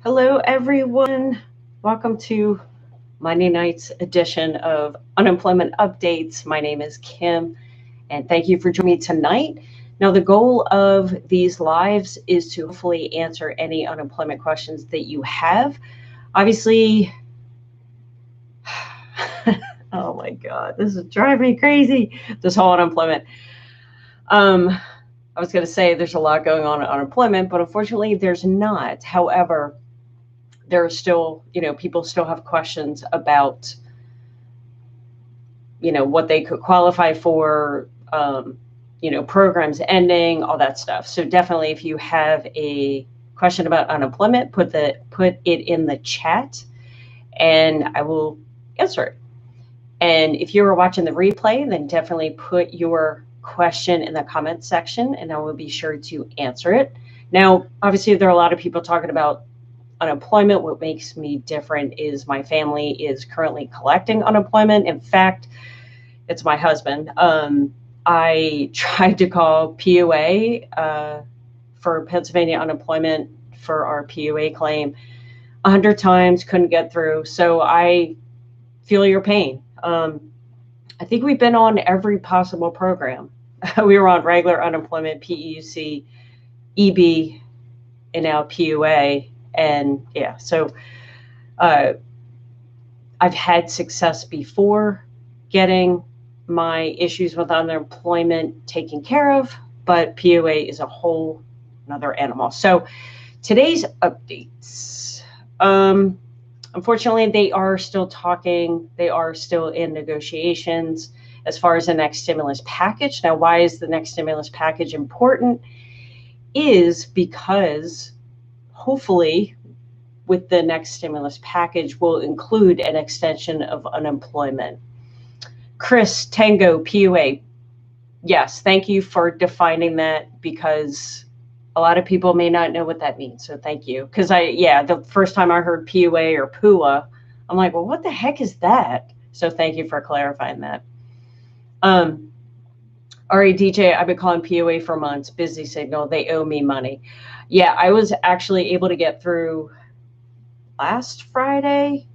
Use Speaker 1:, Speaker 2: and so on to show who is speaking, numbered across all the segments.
Speaker 1: Hello, everyone. Welcome to Monday night's edition of Unemployment Updates. My name is Kim, and thank you for joining me tonight. Now, the goal of these lives is to hopefully answer any unemployment questions that you have. Obviously, oh my God, this is driving me crazy, this whole unemployment. I was going to say there's a lot going on in unemployment, but unfortunately, there's not. However, there are still, people still have questions about, what they could qualify for, programs ending, all that stuff. So definitely, if you have a question about unemployment, put it in the chat, and I will answer it. And if you are watching the replay, then definitely put your question in the comment section, and I will be sure to answer it. Now, obviously, there are a lot of people talking about unemployment. What makes me different is my family is currently collecting unemployment. In fact, it's my husband. I tried to call PUA for Pennsylvania unemployment for our PUA claim 100 times, couldn't get through. So I feel your pain. I think we've been on every possible program. We were on regular unemployment, PEUC, EB, and now PUA. And yeah, so I've had success before getting my issues with unemployment taken care of, but PUA is a whole another animal. So today's updates, unfortunately, they are still talking. They are still in negotiations as far as the next stimulus package. Now, why is the next stimulus package important? Is because hopefully with the next stimulus package will include an extension of unemployment. Chris Tango PUA. Yes, thank you for defining that, because a lot of people may not know what that means. So thank you. Because the first time I heard PUA or PUA, I'm like, well, what the heck is that? So thank you for clarifying that. DJ, I've been calling PUA for months. Busy signal. They owe me money. Yeah, I was actually able to get through last Friday,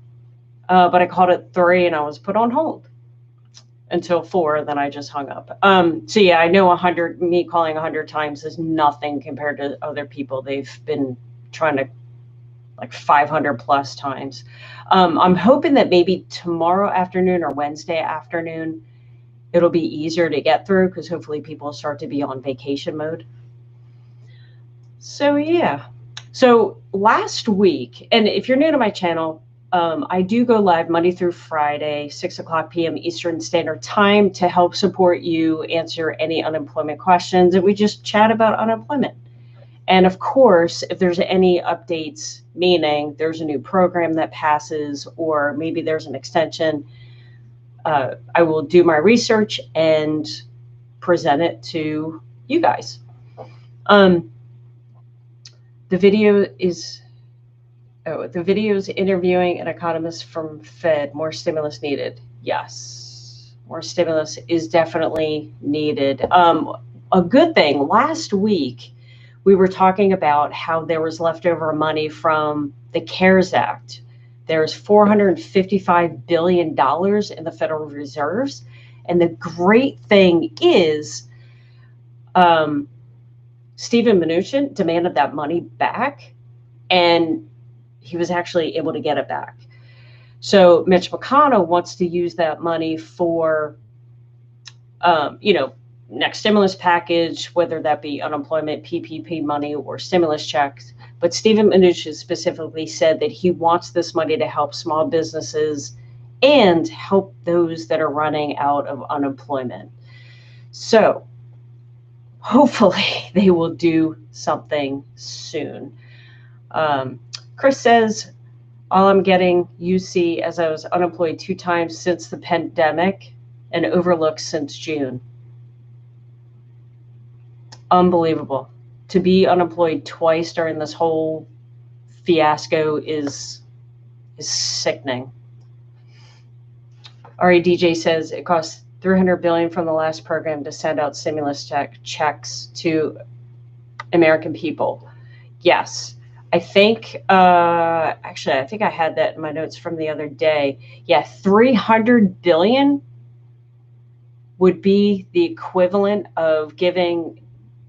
Speaker 1: but I called at 3 and I was put on hold until 4. Then I just hung up. So yeah, I know me calling 100 times is nothing compared to other people. They've been trying to like 500 plus times. I'm hoping that maybe tomorrow afternoon or Wednesday afternoon, it'll be easier to get through, because hopefully people start to be on vacation mode. So yeah. So last week, and if you're new to my channel, I do go live Monday through Friday, 6:00 p.m. Eastern Standard Time, to help support you, answer any unemployment questions, and we just chat about unemployment. And of course, if there's any updates, meaning there's a new program that passes, or maybe there's an extension, I will do my research and present it to you guys. The video is interviewing an economist from Fed. More stimulus needed. Yes, more stimulus is definitely needed. A good thing, last week, we were talking about how there was leftover money from the CARES Act. There's $455 billion in the Federal Reserves. And the great thing is, Steven Mnuchin demanded that money back, and he was actually able to get it back. So Mitch McConnell wants to use that money for, next stimulus package, whether that be unemployment, PPP money, or stimulus checks. But Steven Mnuchin specifically said that he wants this money to help small businesses and help those that are running out of unemployment. So hopefully they will do something soon. Chris says, all I'm getting UC, as I was unemployed 2 times since the pandemic and overlooked since June. Unbelievable. To be unemployed twice during this whole fiasco is sickening. DJ says it costs $300 billion from the last program to send out stimulus checks to American people. Yes, I think, actually, I think I had that in my notes from the other day. Yeah, 300 billion would be the equivalent of giving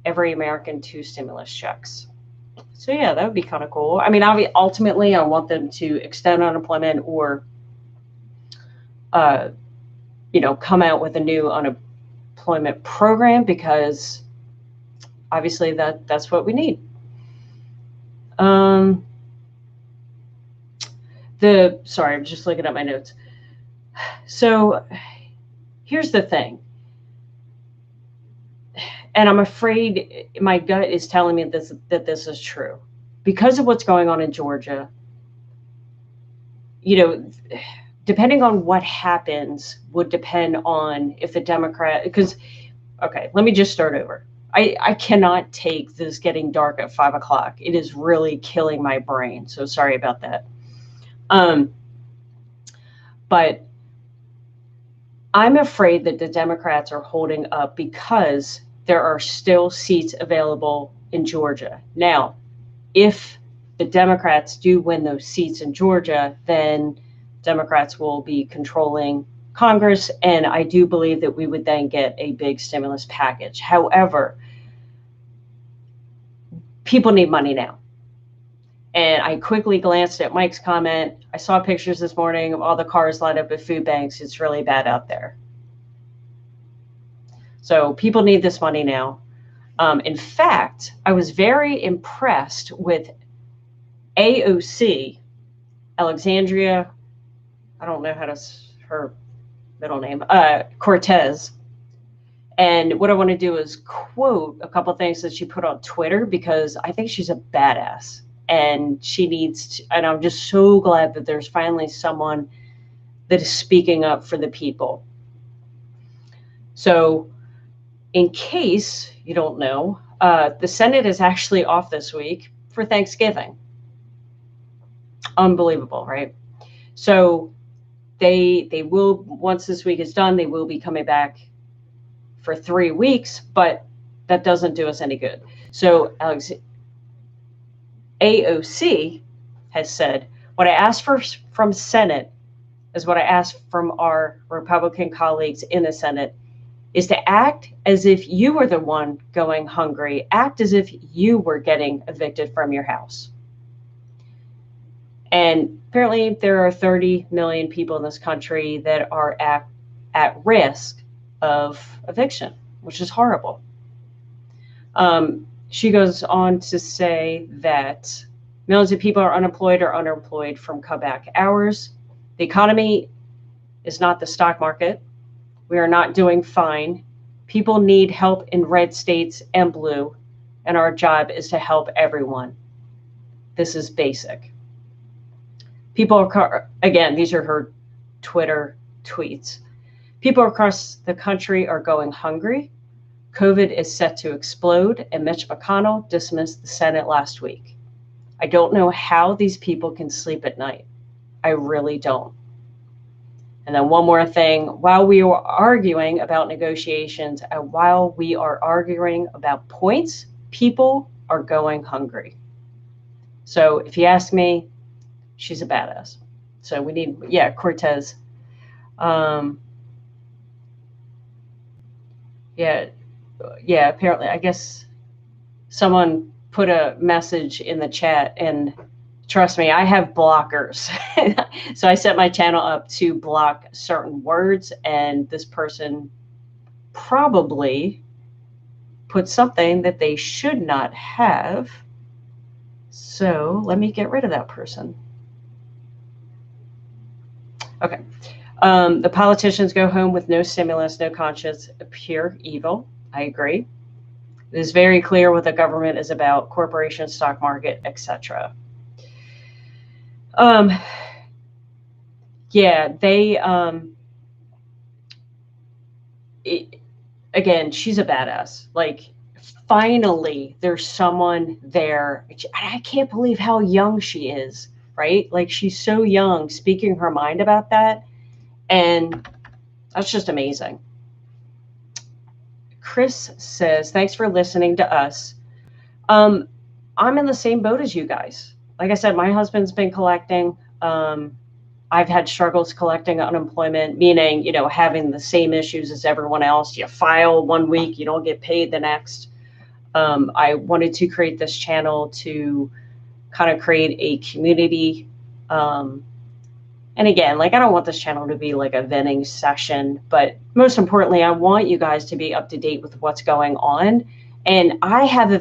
Speaker 1: every American 2 stimulus checks. So yeah, that would be kind of cool. I mean, ultimately, I want them to extend unemployment or, come out with a new unemployment program, because obviously that's what we need. Sorry, I'm just looking at my notes. So here's the thing. And I'm afraid my gut is telling me that this is true. Because of what's going on in Georgia, depending on what happens would depend on if the because, okay, let me just start over. I cannot take this getting dark at 5 o'clock. It is really killing my brain. So sorry about that. But I'm afraid that the Democrats are holding up because there are still seats available in Georgia. Now, if the Democrats do win those seats in Georgia, then Democrats will be controlling Congress, and I do believe that we would then get a big stimulus package. However, people need money now. And I quickly glanced at Mike's comment. I saw pictures this morning of all the cars lined up at food banks. It's really bad out there. So people need this money now. In fact, I was very impressed with AOC, Alexandria, I don't know how to, her middle name, Cortez. And what I want to do is quote a couple of things that she put on Twitter, because I think she's a badass. And she needs to, and I'm just so glad that there's finally someone that is speaking up for the people. So in case you don't know, the Senate is actually off this week for Thanksgiving. Unbelievable, right? So they will, once this week is done, they will be coming back for 3 weeks, but that doesn't do us any good. So AOC has said, what I asked from Senate is what I asked from our Republican colleagues in the Senate, is to act as if you were the one going hungry, act as if you were getting evicted from your house. And apparently there are 30 million people in this country that are at risk of eviction, which is horrible. She goes on to say that millions of people are unemployed or underemployed from cutback hours. The economy is not the stock market. We are not doing fine. People need help in red states and blue, and our job is to help everyone. This is basic. People again, these are her Twitter tweets. People across the country are going hungry. COVID is set to explode, and Mitch McConnell dismissed the Senate last week. I don't know how these people can sleep at night. I really don't. And then one more thing, while we were arguing about negotiations and while we are arguing about points, people are going hungry. So if you ask me, she's a badass. So we need, Cortez. Apparently, I guess someone put a message in the chat, and trust me, I have blockers. So I set my channel up to block certain words, and this person probably put something that they should not have. So let me get rid of that person. Okay. The politicians go home with no stimulus, no conscience, pure evil. I agree. It is very clear what the government is about: corporations, stock market, etc. Again, she's a badass. Like, finally, there's someone there. I can't believe how young she is, right? Like, she's so young, speaking her mind about that. And that's just amazing. Chris says, thanks for listening to us. I'm in the same boat as you guys. like I said, my husband's been collecting. I've had struggles collecting unemployment, meaning, having the same issues as everyone else. You file 1 week, you don't get paid the next. I wanted to create this channel to kind of create a community. And again, I don't want this channel to be like a venting session, but most importantly, I want you guys to be up to date with what's going on. And I have a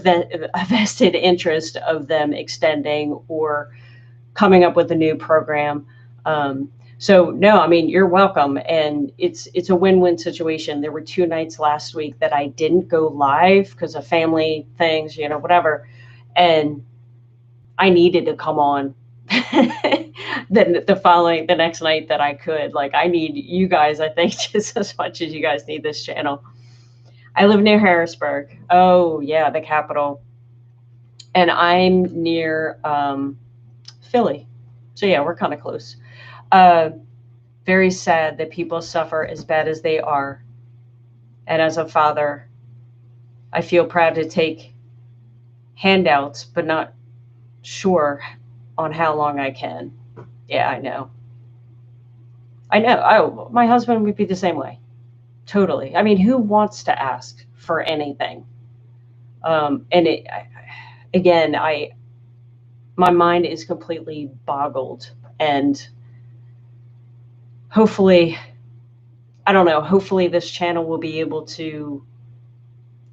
Speaker 1: vested interest of them extending or coming up with a new program. So no, I mean, you're welcome. And it's a win-win situation. There were 2 nights last week that I didn't go live because of family things, whatever. And I needed to come on the next night that I could. I need you guys, I think, just as much as you guys need this channel. I live near Harrisburg. Oh yeah, the capital. And I'm near Philly. So yeah, we're kind of close. Very sad that people suffer as bad as they are. And as a father, I feel proud to take handouts, but not sure on how long I can. Yeah, I know. Oh, my husband would be the same way. Totally. I mean, who wants to ask for anything? And again, my mind is completely boggled, and hopefully, I don't know, hopefully this channel will be able to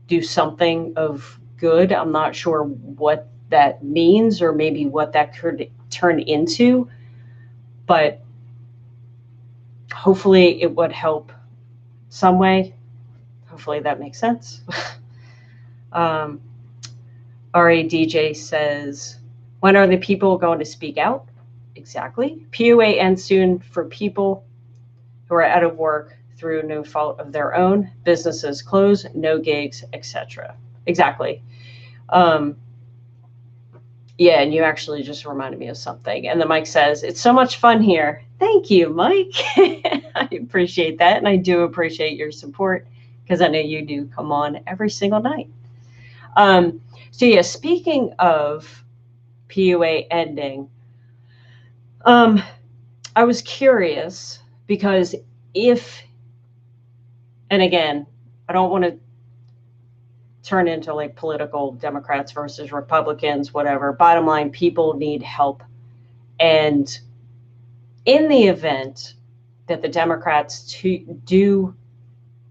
Speaker 1: do something of good. I'm not sure what that means or maybe what that could turn into, but hopefully it would help some way. Hopefully that makes sense. RADJ says, when are the people going to speak out? Exactly. PUA ends soon for people who are out of work through no fault of their own. Businesses close, no gigs, etc. Exactly. Yeah, and you actually just reminded me of something. And then Mike says, it's so much fun here. Thank you, Mike. I appreciate that. And I do appreciate your support because I know you do come on every single night. So yeah, speaking of PUA ending, I was curious because and again, I don't want to turn into political Democrats versus Republicans, whatever. Bottom line, people need help. And in the event that the Democrats do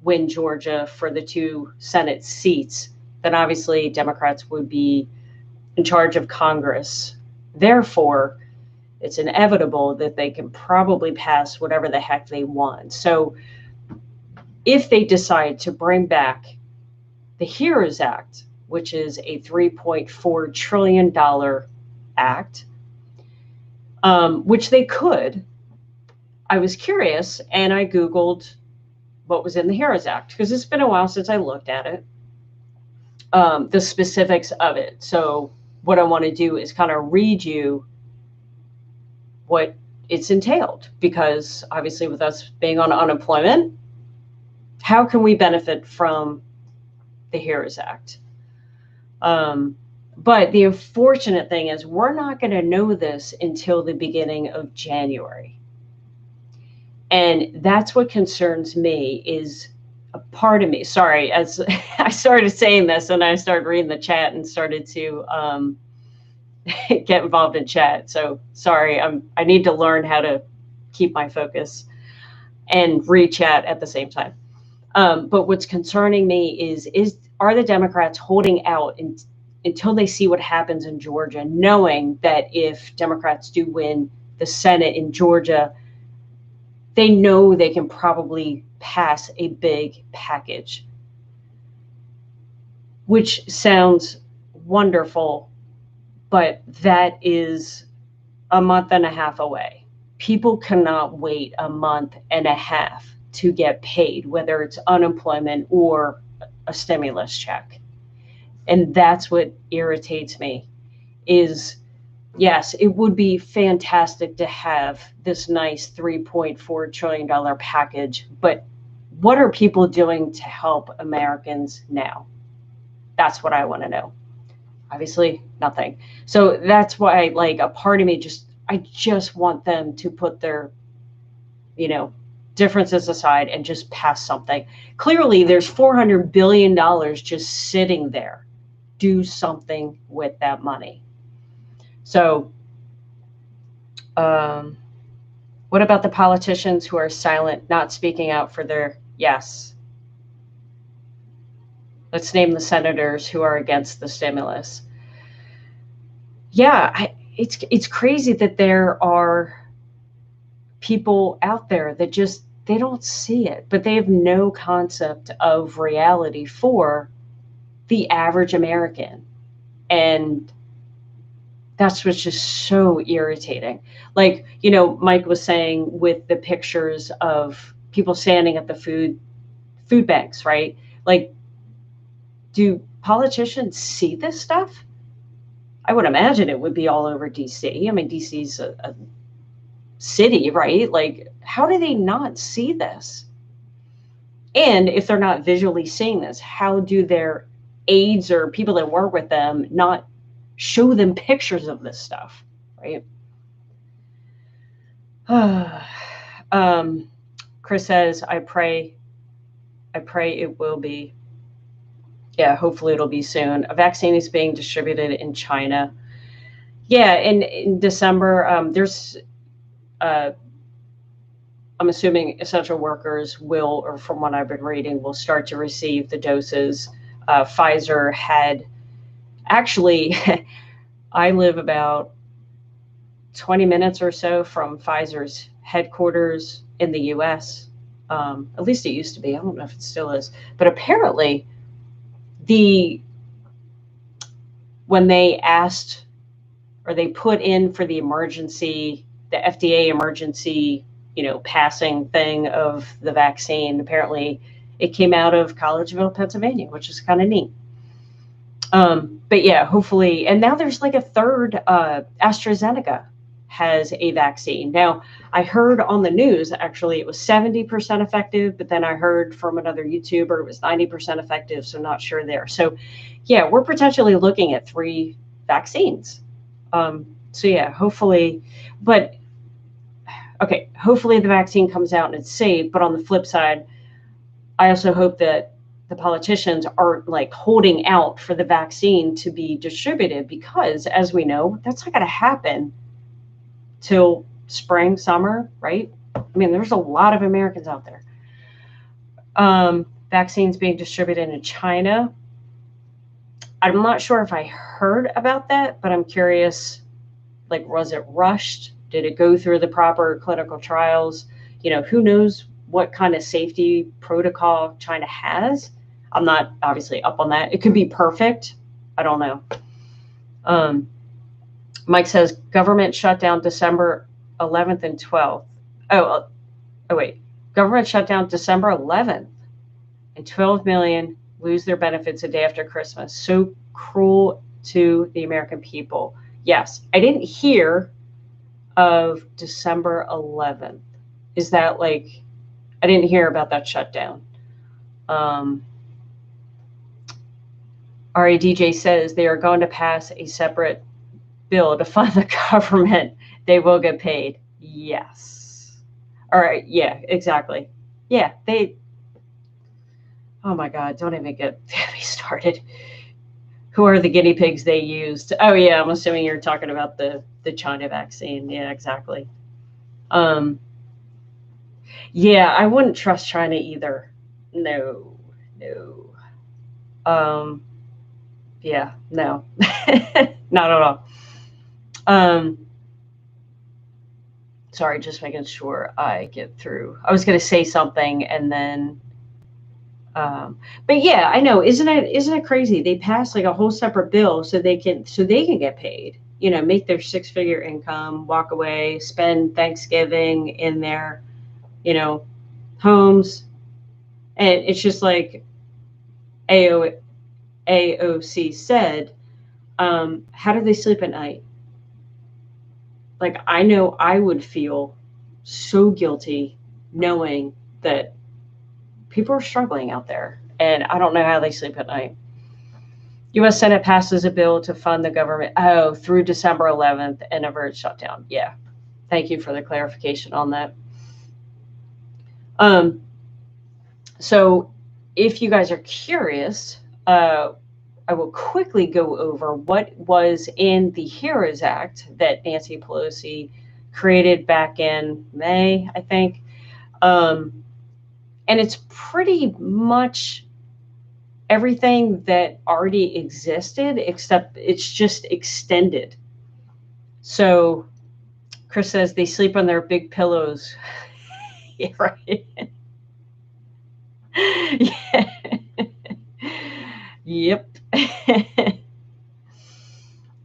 Speaker 1: win Georgia for the 2 Senate seats, then obviously Democrats would be in charge of Congress. Therefore, it's inevitable that they can probably pass whatever the heck they want. So if they decide to bring back the HEROES Act, which is a $3.4 trillion act, which they could, I was curious and I Googled what was in the HEROES Act because it's been a while since I looked at it, the specifics of it. So what I want to do is kind of read you what it's entailed, because obviously with us being on unemployment, how can we benefit from the HEROES Act? But the unfortunate thing is we're not going to know this until the beginning of January. And that's what concerns me, is a part of me. Sorry, as I started saying this and I started reading the chat and started to get involved in chat. So sorry, I need to learn how to keep my focus and read chat at the same time. But what's concerning me is are the Democrats holding out until they see what happens in Georgia, knowing that if Democrats do win the Senate in Georgia, they know they can probably pass a big package, which sounds wonderful, but that is a month and a half away. People cannot wait a month and a half to get paid, whether it's unemployment or a stimulus check. And that's what irritates me is, yes, it would be fantastic to have this nice $3.4 trillion package, but what are people doing to help Americans now? That's what I want to know. Obviously nothing. So that's why, like, a part of me I just want them to put their, differences aside and just pass something. Clearly there's $400 billion just sitting there. Do something with that money. So, what about the politicians who are silent, not speaking out for their yes? Let's name the senators who are against the stimulus. Yeah, it's crazy that there are people out there that just, they don't see it, but they have no concept of reality for the average American. And that's what's just so irritating. Like, Mike was saying with the pictures of people standing at the food banks, right? Like, do politicians see this stuff? I would imagine it would be all over DC. I mean, DC's a city, right? Like, how do they not see this? And if they're not visually seeing this, how do their aides or people that work with them not show them pictures of this stuff, right? Chris says, I pray it will be. Yeah, hopefully it'll be soon. A vaccine is being distributed in China. Yeah, in December, there's, I'm assuming essential workers will, or from what I've been reading, will start to receive the doses. Pfizer had, actually, I live about 20 minutes or so from Pfizer's headquarters in the US. At least it used to be. I don't know if it still is. But apparently, when they asked, or they put in for the emergency, the FDA emergency, passing thing of the vaccine, apparently it came out of Collegeville, Pennsylvania, which is kind of neat. But yeah, hopefully, and now there's like a third, AstraZeneca has a vaccine. Now, I heard on the news, actually, it was 70% effective, but then I heard from another YouTuber it was 90% effective, so not sure there. So yeah, we're potentially looking at 3 vaccines. So yeah, hopefully, but okay, hopefully the vaccine comes out and it's safe. But on the flip side, I also hope that the politicians aren't like holding out for the vaccine to be distributed, because as we know, that's not going to happen till spring, summer, right? I mean, there's a lot of Americans out there. Vaccines being distributed in China. I'm not sure if I heard about that, but I'm curious, like, was it rushed? Did it go through the proper clinical trials? Who knows what kind of safety protocol China has? I'm not obviously up on that. It could be perfect. I don't know. Mike says government shutdown December 11th and 12th. Oh, wait. Government shutdown December 11th, and 12 million lose their benefits a day after Christmas. So cruel to the American people. Yes, I didn't hear of December 11th. Is that like, I didn't hear about that shutdown. RADJ says they are going to pass a separate bill to fund the government. They will get paid. Yes. All right. Yeah, exactly. Yeah, oh my God, don't even get me started. Who are the guinea pigs they used? Oh yeah, I'm assuming you're talking about the China vaccine. Yeah, exactly. Yeah, I wouldn't trust China either. No. Yeah, no, not at all. Sorry, just making sure I get through. I was going to say something and then, but yeah, I know. Isn't it crazy? They passed like a whole separate bill so they can get paid. Make their 6-figure income, walk away, spend Thanksgiving in their, homes, and it's just like AOC said. How do they sleep at night? Like, I know I would feel so guilty knowing that people are struggling out there, and I don't know how they sleep at night. U.S. Senate passes a bill to fund the government, through December 11th and avert shutdown. Yeah. Thank you for the clarification on that. So if you guys are curious, I will quickly go over what was in the HEROES Act that Nancy Pelosi created back in May, I think. And it's pretty much everything that already existed, except it's just extended. So Chris says they sleep on their big pillows. Yeah, right. Yeah. Yep.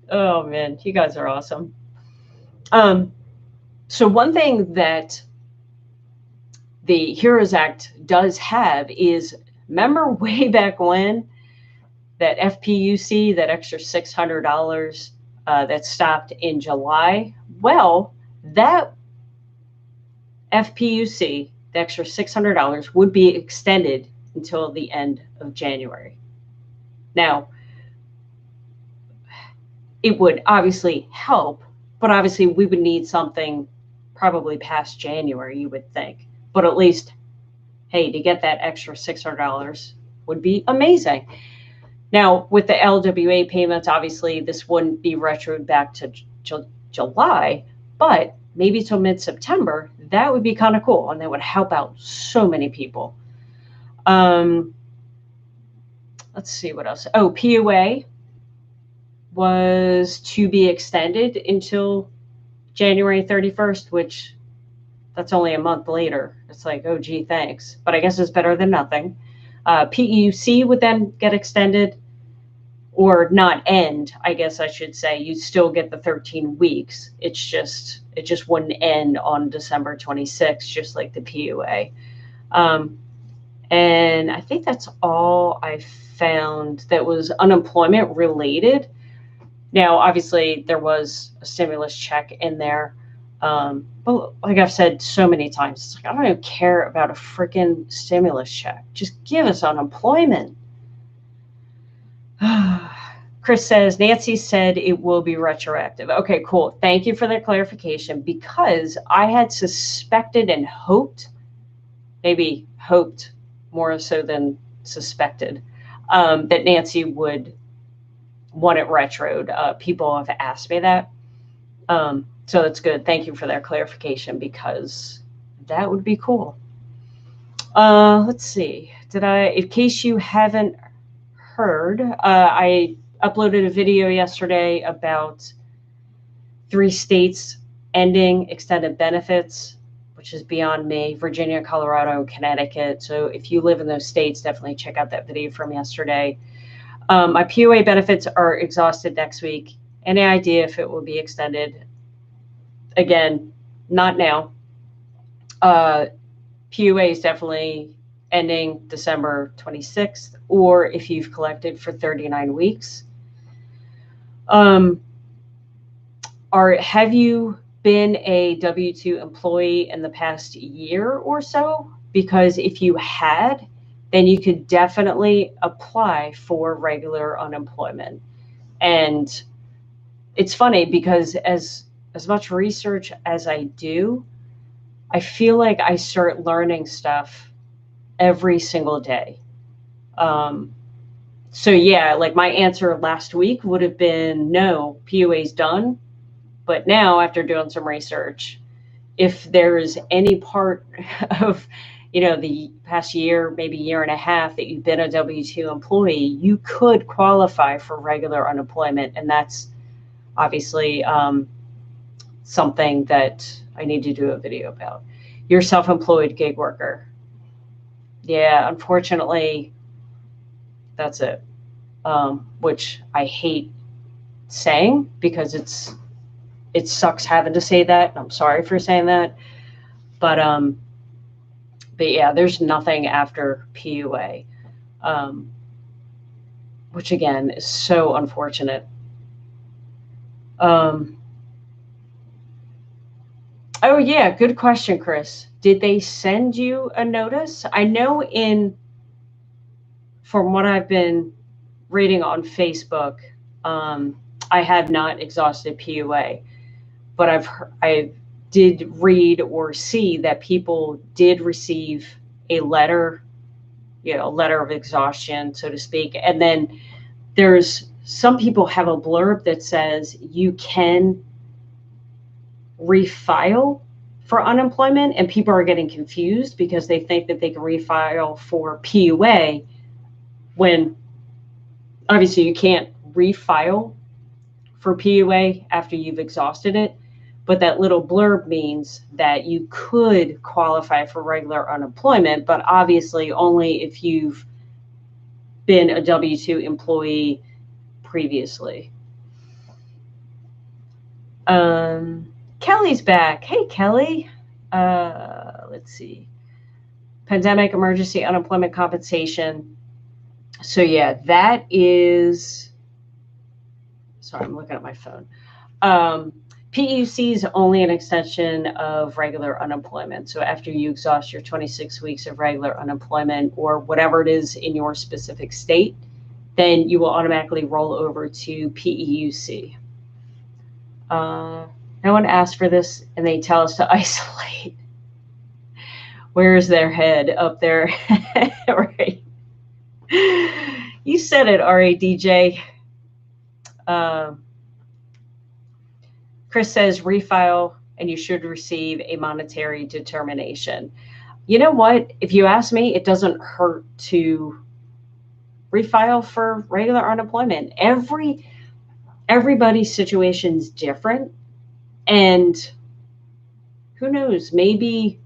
Speaker 1: Oh man, you guys are awesome. So one thing that the HEROES Act does have is, remember way back when that FPUC, that extra $600 that stopped in July? Well, that FPUC, the extra $600, would be extended until the end of January. Now, it would obviously help, but obviously we would need something probably past January, you would think. But at least, hey, to get that extra $600 would be amazing. Now, with the LWA payments, obviously this wouldn't be retroed back to July, but maybe till mid-September. That would be kind of cool, and that would help out so many people. Let's see what else. Oh, PUA was to be extended until January 31st, which that's only a month later. It's like, oh, gee, thanks. But I guess it's better than nothing. PEUC would then get extended, or not end, I guess I should say. You'd still get the 13 weeks. It just wouldn't end on December 26th, just like the PUA. And I think that's all I found that was unemployment related. Now, obviously, there was a stimulus check in there. But like I've said so many times, it's like, I don't even care about a freaking stimulus check. Just give us unemployment. Chris says, Nancy said it will be retroactive. Okay, cool. Thank you for that clarification, because I had suspected and hoped, maybe hoped more so than suspected, that Nancy would want it retroed. People have asked me that. So that's good. Thank you for that clarification, because that would be cool. Let's see. In case you haven't heard, I uploaded a video yesterday about 3 states ending extended benefits, which is beyond me: Virginia, Colorado, and Connecticut. So if you live in those states, definitely check out that video from yesterday. My PUA benefits are exhausted next week. Any idea if it will be extended? Again, not now. PUA is definitely ending December 26th, or if you've collected for 39 weeks. Have you been a W-2 employee in the past year or so? Because if you had, then you could definitely apply for regular unemployment. And it's funny, because as much research as I do, I feel like I start learning stuff every single day. So yeah, like my answer last week would have been no, PUA's done. But now, after doing some research, if there's any part of, the past year, maybe year and a half, that you've been a W-2 employee, you could qualify for regular unemployment. And that's obviously something that I need to do a video about. You're self-employed gig worker. Yeah, unfortunately, that's it. Which I hate saying, because it sucks having to say that. I'm sorry for saying that. But yeah, there's nothing after PUA, which again is so unfortunate. Oh yeah, good question, Chris. Did they send you a notice? I know from what I've been reading on Facebook. I have not exhausted PUA, but I did read or see that people did receive a letter, a letter of exhaustion, so to speak. And then there's some people have a blurb that says you can refile for unemployment, and people are getting confused because they think that they can refile for PUA when obviously you can't refile for PUA after you've exhausted it. But that little blurb means that you could qualify for regular unemployment, but obviously only if you've been a W-2 employee previously. Kelly's back. Hey, Kelly. Let's see. Pandemic emergency unemployment compensation. So yeah, that is, sorry, I'm looking at my phone. PEUC is only an extension of regular unemployment. So after you exhaust your 26 weeks of regular unemployment or whatever it is in your specific state, then you will automatically roll over to PEUC. No one asked for this, and they tell us to isolate. Where's their head? Up there? Right. You said it, RADJ. Chris says refile, and you should receive a monetary determination. You know what? If you ask me, it doesn't hurt to refile for regular unemployment. Everybody's situation's different, and who knows, maybe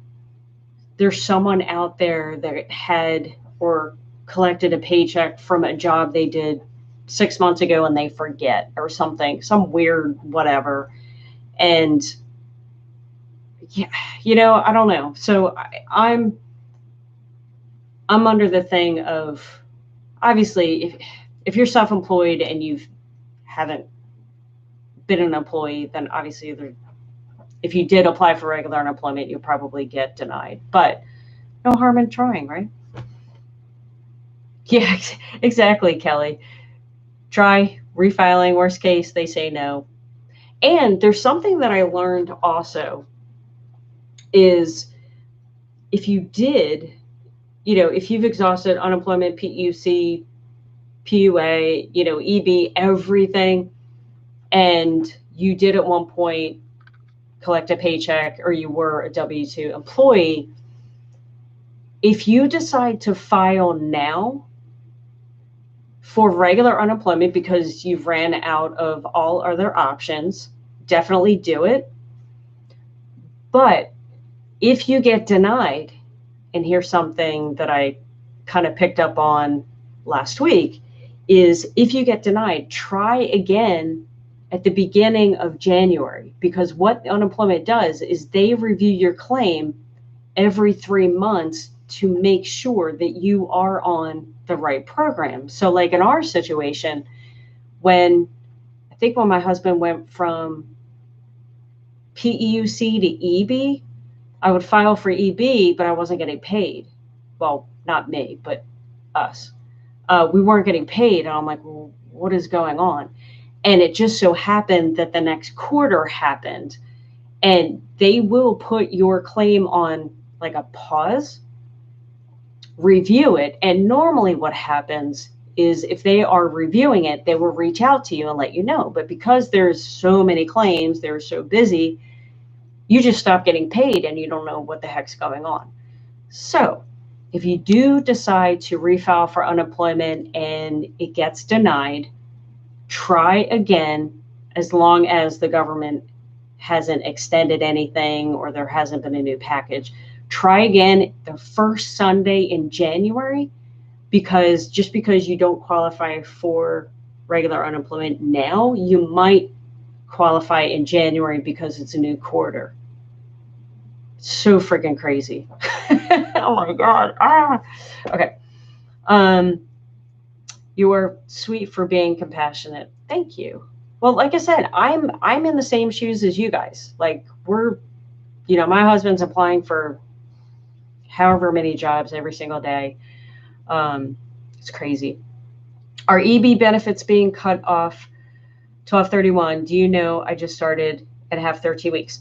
Speaker 1: there's someone out there that had or collected a paycheck from a job they did 6 months ago and they forget or something, some weird whatever. And yeah, I don't know. So I'm under the thing of, obviously, if you're self-employed and you haven't been an employee, then obviously if you did apply for regular unemployment, you'll probably get denied. But no harm in trying, right? Yeah, exactly, Kelly. Try refiling. Worst case, they say no. And there's something that I learned also is if you did, if you've exhausted unemployment, PEUC, PUA, EB, everything, and you did at one point collect a paycheck or you were a W-2 employee, if you decide to file now for regular unemployment because you've ran out of all other options, definitely do it. But if you get denied, and here's something that I kind of picked up on last week, is if you get denied, try again at the beginning of January, because what unemployment does is they review your claim every 3 months to make sure that you are on the right program. So like in our situation, when my husband went from PEUC to EB, I would file for EB, but I wasn't getting paid. Well, not me, but us. We weren't getting paid. And I'm like, well, what is going on? And it just so happened that the next quarter happened, and they will put your claim on like a pause, review it. And normally what happens is if they are reviewing it, they will reach out to you and let you know. But because there's so many claims, they're so busy, you just stop getting paid and you don't know what the heck's going on. So if you do decide to refile for unemployment and it gets denied, try again, as long as the government hasn't extended anything or there hasn't been a new package. Try again the first Sunday in January, because just because you don't qualify for regular unemployment now, you might qualify in January because it's a new quarter. So freaking crazy. Oh my God. Okay. You are sweet for being compassionate. Thank you. Well, like I said, I'm in the same shoes as you guys. Like my husband's applying for however many jobs every single day. It's crazy. Are EB benefits being cut off 12/31? Do you know I just started and have 13 weeks?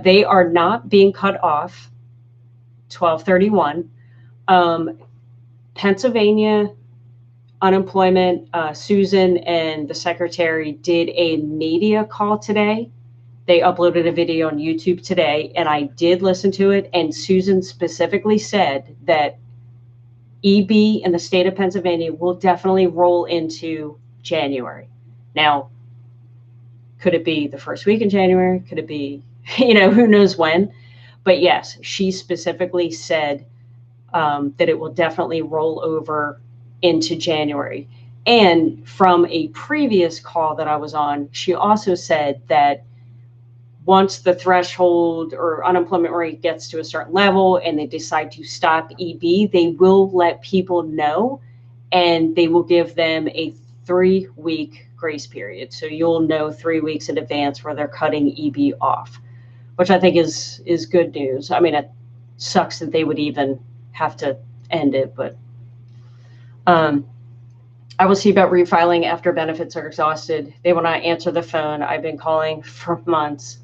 Speaker 1: They are not being cut off 12/31. Pennsylvania unemployment, Susan and the secretary did a media call today. They uploaded a video on YouTube today, and I did listen to it. And Susan specifically said that EB in the state of Pennsylvania will definitely roll into January. Now, could it be the first week in January? Could it be, who knows when? But yes, she specifically said that it will definitely roll over into January. And from a previous call that I was on, she also said that once the threshold or unemployment rate gets to a certain level and they decide to stop EB, they will let people know, and they will give them a 3-week grace period. So you'll know 3 weeks in advance where they're cutting EB off, which I think is good news. I mean, it sucks that they would even have to end it, but I will see about refiling after benefits are exhausted. They will not answer the phone. I've been calling for months.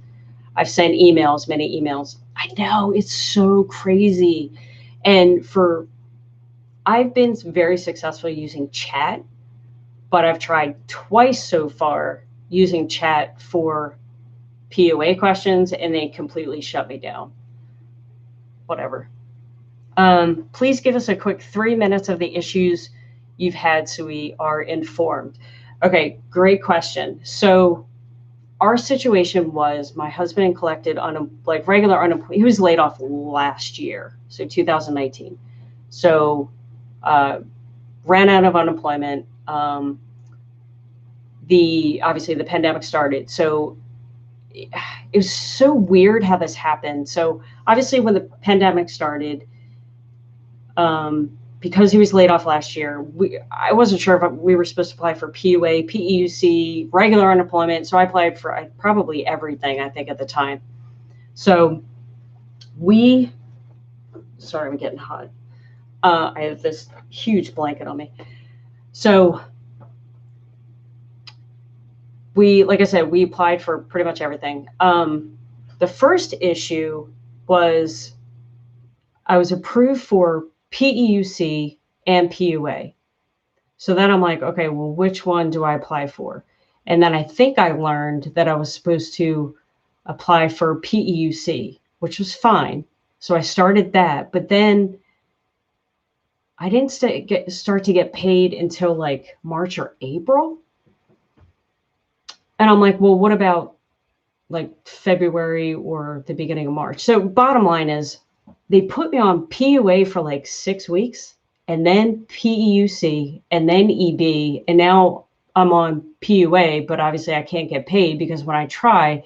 Speaker 1: I've sent emails, many emails. I know, it's so crazy. And I've been very successful using chat, but I've tried twice so far using chat for PUA questions, and they completely shut me down. Whatever. Please give us a quick 3 minutes of the issues you've had so we are informed. Okay, great question. So our situation was my husband collected regular unemployment. He was laid off last year, so 2019. So ran out of unemployment. Obviously the pandemic started. So it was so weird how this happened. So obviously when the pandemic started, because he was laid off last year, I wasn't sure if we were supposed to apply for PUA, PEUC, regular unemployment. So I applied for probably everything, I think, at the time. So sorry, I'm getting hot. I have this huge blanket on me. So like I said, we applied for pretty much everything. The first issue was I was approved for PEUC and PUA. So then I'm like, okay, well, which one do I apply for? And then I think I learned that I was supposed to apply for PEUC, which was fine. So I started that, but then I didn't start to get paid until like March or April. And I'm like, well, what about like February or the beginning of March? So bottom line is they put me on PUA for like 6 weeks, and then PEUC, and then EB, and now I'm on PUA, but obviously I can't get paid because when I try,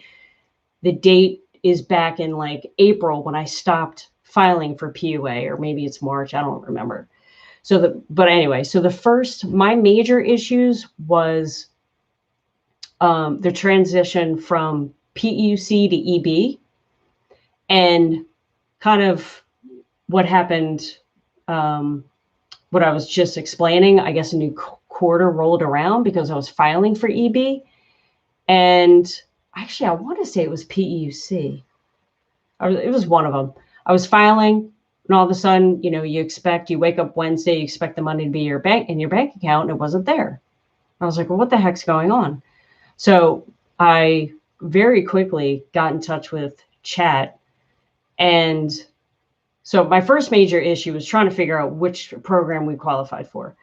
Speaker 1: the date is back in like April when I stopped filing for PUA, or maybe it's March, I don't remember. But anyway, so my major issues was the transition from PEUC to EB, and kind of what happened, what I was just explaining. I guess a new quarter rolled around because I was filing for EB. And actually, I want to say it was PEUC. It was one of them. I was filing, and all of a sudden, you wake up Wednesday, you expect the money to be in your bank account, and it wasn't there. I was like, well, what the heck's going on? So I very quickly got in touch with chat. And so my first major issue was trying to figure out which program we qualified for.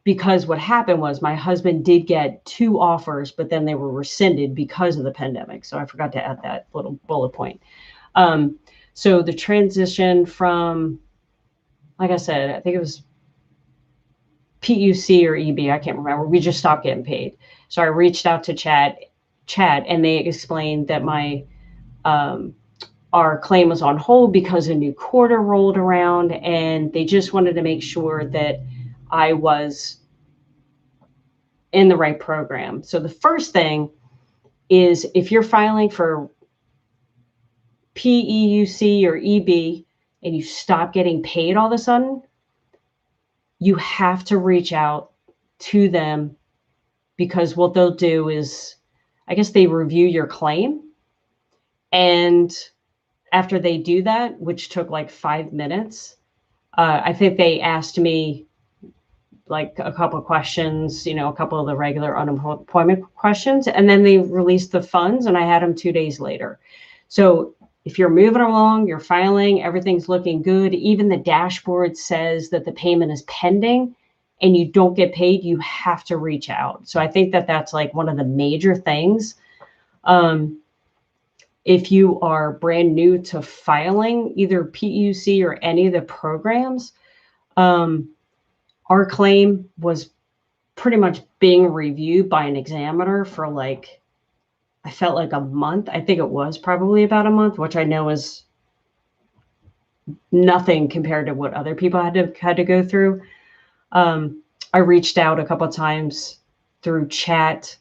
Speaker 1: Because what happened was my husband did get 2 offers, but then they were rescinded because of the pandemic. So I forgot to add that little bullet point. So the transition from, like I said, I think it was PUC or EB, I can't remember. We just stopped getting paid. So I reached out to chat, and they explained that our claim was on hold because a new quarter rolled around, and they just wanted to make sure that I was in the right program. So the first thing is, if you're filing for PEUC or EB and you stop getting paid all of a sudden, you have to reach out to them, because what they'll do is, I guess they review your claim. And after they do that, which took like 5 minutes, I think they asked me like a couple of questions, a couple of the regular unemployment questions, and then they released the funds, and I had them 2 days later. So if you're moving along, you're filing, everything's looking good, even the dashboard says that the payment is pending and you don't get paid, you have to reach out. So I think that that's like one of the major things. If you are brand new to filing either PEUC or any of the programs, our claim was pretty much being reviewed by an examiner for like, I felt like a month. I think it was probably about a month, which I know is nothing compared to what other people had to go through. I reached out a couple of times through chat,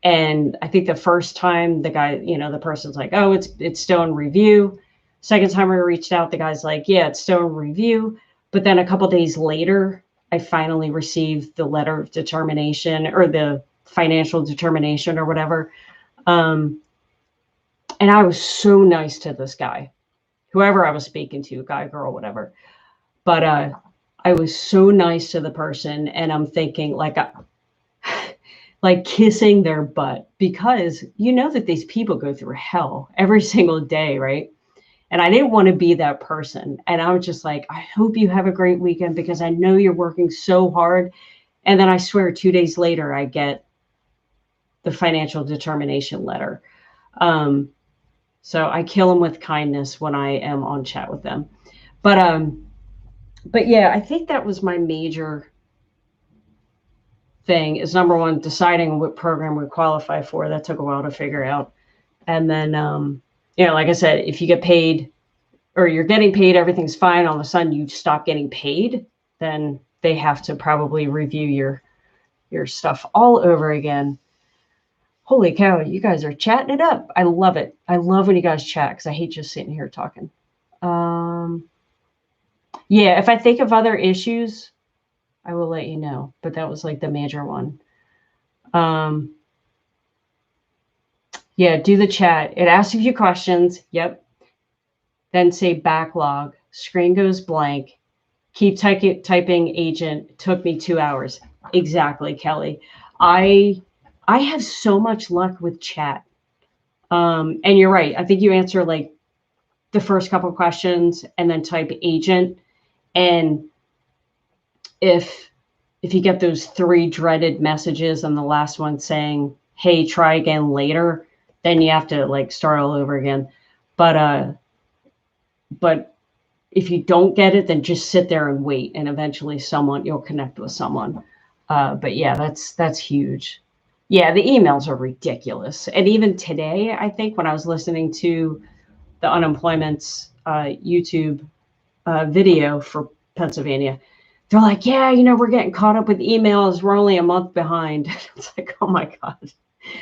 Speaker 1: and I think the first time the guy, the person's like, "Oh, it's still in review." Second time I reached out, the guy's like, "Yeah, it's still in review." But then a couple of days later, I finally received the letter of determination, or the financial determination or whatever. And I was so nice to this guy, whoever I was speaking to, guy, girl, whatever. But I was so nice to the person, and I'm thinking like kissing their butt, because that these people go through hell every single day, right? And I didn't want to be that person. And I was just like, I hope you have a great weekend, because I know you're working so hard. And then I swear 2 days later, I get the financial determination letter. So I kill them with kindness when I am on chat with them. But yeah, I think that was my major thing, is number one, deciding what program we qualify for. That took a while to figure out. And then, like I said, if you get paid, or you're getting paid, everything's fine, all of a sudden you stop getting paid, then they have to probably review your stuff all over again. Holy cow, you guys are chatting it up. I love it. I love when you guys chat, because I hate just sitting here talking. Yeah, if I think of other issues, I will let you know. But that was like the major one. Yeah, do the chat. It asks a few questions. Yep. Then say backlog. Screen goes blank. Keep typing agent. It took me 2 hours. Exactly, Kelly. I have so much luck with chat. And you're right. I think you answer like the first couple of questions and then type agent. And if you get those 3 dreaded messages and the last one saying, "Hey, try again later," then you have to like start all over again. But if you don't get it, then just sit there and wait, and eventually you'll connect with someone. But yeah, that's huge. Yeah, the emails are ridiculous. And even today, I think when I was listening to the unemployment's YouTube video for Pennsylvania, they're like, "Yeah, we're getting caught up with emails. We're only a month behind." It's like, oh my God.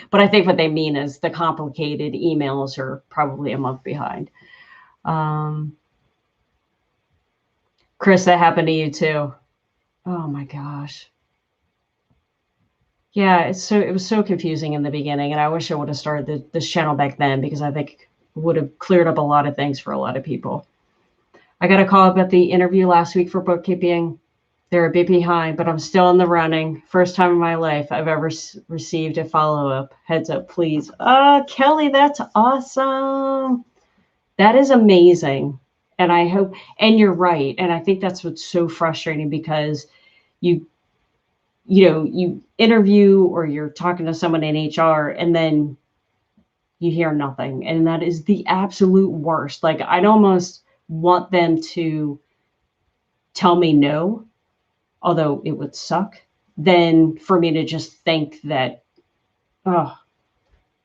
Speaker 1: But I think what they mean is the complicated emails are probably a month behind. Chris, that happened to you too. Oh my gosh. Yeah, it was so confusing in the beginning, and I wish I would have started this channel back then, because I think it would have cleared up a lot of things for a lot of people. I got a call about the interview last week for bookkeeping. They're a bit behind, but I'm still in the running. First time in my life I've ever received a follow-up. Heads up, please. Kelly, that's awesome. That is amazing. And I hope, and you're right. And I think that's what's so frustrating, because you interview, or you're talking to someone in HR, and then you hear nothing. And that is the absolute worst. Like, I'd almost want them to tell me no, although it would suck, than for me to just think that,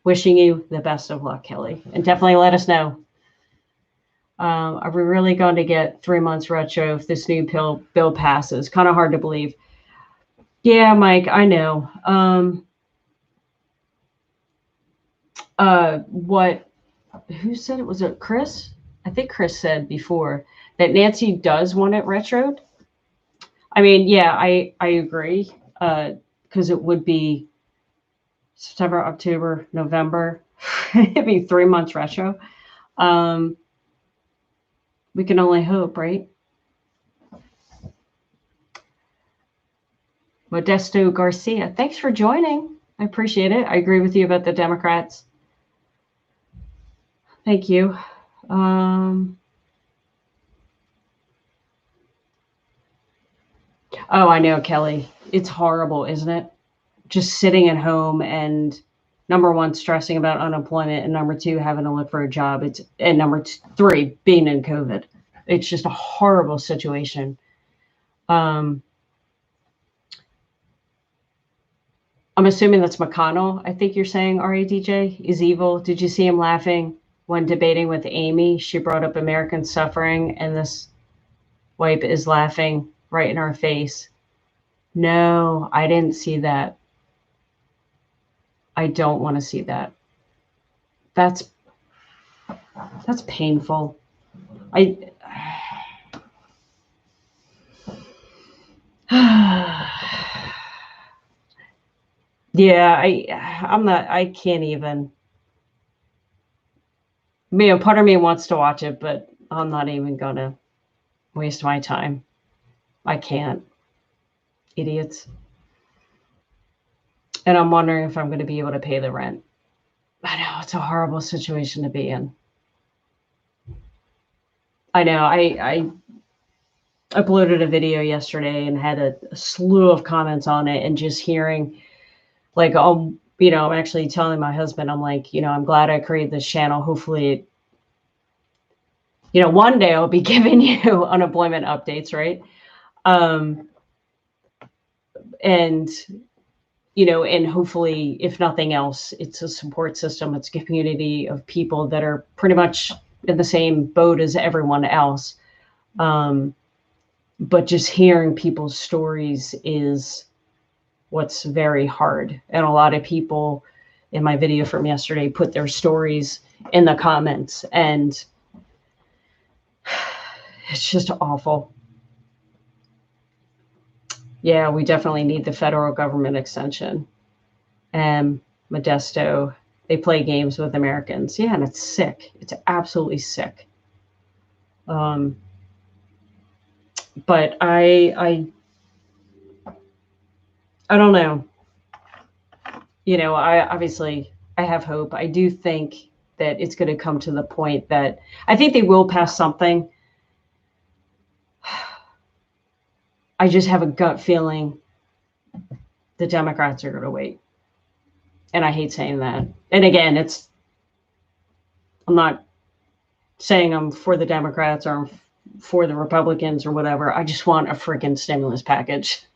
Speaker 1: wishing you the best of luck, Kelly. And definitely let us know. Are we really going to get 3 months retro if this new bill passes? Kind of hard to believe. Yeah, Mike, I know. Who said it? Was it Chris? I think Chris said before that Nancy does want it retroed. I mean, yeah, I agree. because it would be September, October, November. It'd be 3 months retro. We can only hope, right? Modesto Garcia, thanks for joining. I appreciate it. I agree with you about the Democrats. Thank you. Oh, I know, Kelly. It's horrible, isn't it? Just sitting at home and number one, stressing about unemployment, and number two, having to look for a job. And number three, being in COVID. It's just a horrible situation. I'm assuming that's McConnell. I think you're saying RADJ is evil. Did you see him laughing when debating with Amy? She brought up American suffering, and this wipe is laughing right in our face. No, I didn't see that. I don't want to see that. That's painful. Yeah, I can't even. Part of me wants to watch it, but I'm not even gonna waste my time. I can't. Idiots. And I'm wondering if I'm going to be able to pay the rent. I know, it's a horrible situation to be in. I know. I uploaded a video yesterday and had a slew of comments on it, and just hearing, like, I'm actually telling my husband, I'm like, I'm glad I created this channel. Hopefully, one day I'll be giving you unemployment updates, right? And hopefully, if nothing else, it's a support system. It's a community of people that are pretty much in the same boat as everyone else. But just hearing people's stories is what's very hard. And a lot of people in my video from yesterday put their stories in the comments, and it's just awful. Yeah, we definitely need the federal government extension. And Modesto, they play games with Americans. Yeah, and it's sick. It's absolutely sick. But I don't know. I have hope. I do think that it's going to come to the point that I think they will pass something. I just have a gut feeling the Democrats are going to wait. And I hate saying that. And again, I'm not saying I'm for the Democrats or for the Republicans or whatever. I just want a freaking stimulus package.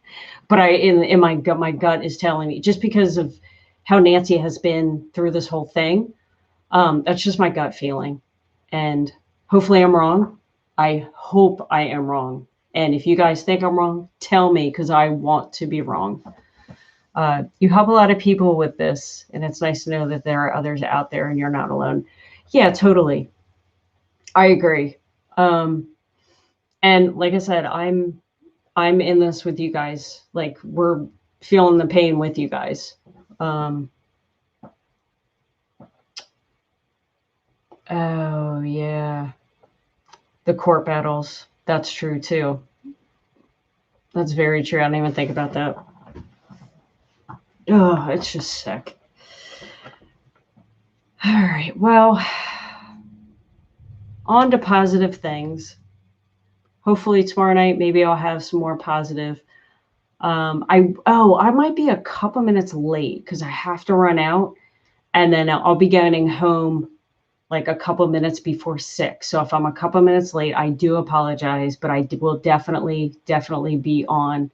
Speaker 1: But in my gut is telling me, just because of how Nancy has been through this whole thing, that's just my gut feeling. And hopefully I'm wrong. I hope I am wrong. And if you guys think I'm wrong, tell me, because I want to be wrong. You help a lot of people with this, and it's nice to know that there are others out there and you're not alone. Yeah, totally. I agree. And like I said, I'm in this with you guys. Like, we're feeling the pain with you guys. Oh yeah. The court battles. That's true too. That's very true. I didn't even think about that. Oh, it's just sick. All right. Well, on to positive things. Hopefully tomorrow night, maybe I'll have some more positive. I might be a couple minutes late because I have to run out, and then I'll be getting home like a couple minutes before 6. So if I'm a couple minutes late, I do apologize, but I will definitely be on.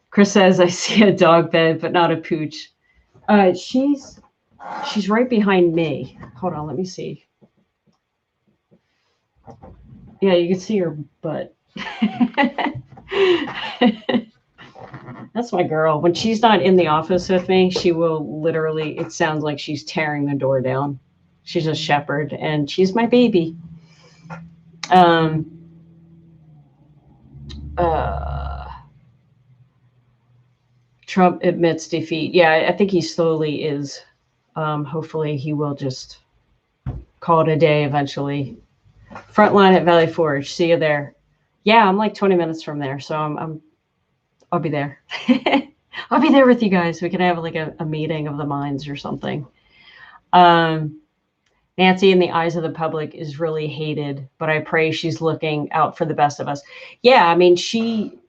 Speaker 1: Chris says, I see a dog bed, but not a pooch. She's right behind me. Hold on, let me see. Yeah, you can see her butt. That's my girl. When she's not in the office with me, she will literally, it sounds like she's tearing the door down. She's a shepherd, and she's my baby. Trump admits defeat. Yeah, I think he slowly is. Hopefully he will just call it a day eventually. Frontline at Valley Forge. See you there. Yeah, I'm like 20 minutes from there, so I'll be there. I'll be there with you guys. We can have like a meeting of the minds or something. Nancy, in the eyes of the public, is really hated, but I pray she's looking out for the best of us. Yeah, I mean, she,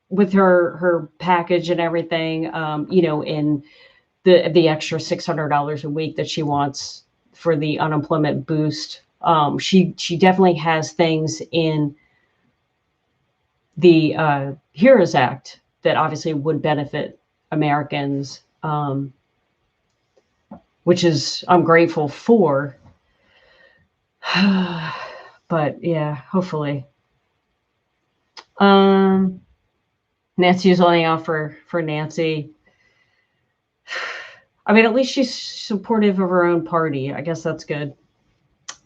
Speaker 1: with her package and everything, in the extra $600 a week that she wants for the unemployment boost, she definitely has things in the HEROES Act that obviously would benefit Americans, which is I'm grateful for. But yeah, hopefully. Nancy's only out for Nancy. I mean, at least she's supportive of her own party. I guess that's good.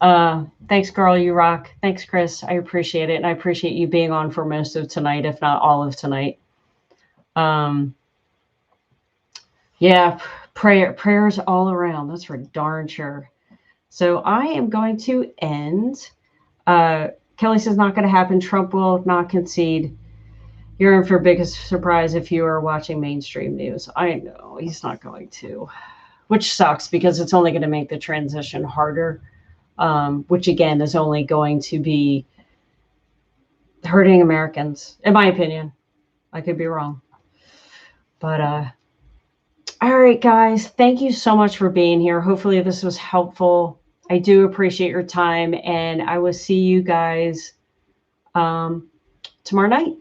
Speaker 1: Thanks, girl. You rock. Thanks, Chris. I appreciate it. And I appreciate you being on for most of tonight, if not all of tonight. Yeah, prayers all around. That's for darn sure. So I am going to end. Kelly says not going to happen. Trump will not concede. You're in for biggest surprise if you are watching mainstream news. I know he's not going to, which sucks because it's only going to make the transition harder, which again is only going to be hurting Americans, in my opinion. I could be wrong. But all right, guys, thank you so much for being here. Hopefully this was helpful. I do appreciate your time, and I will see you guys tomorrow night.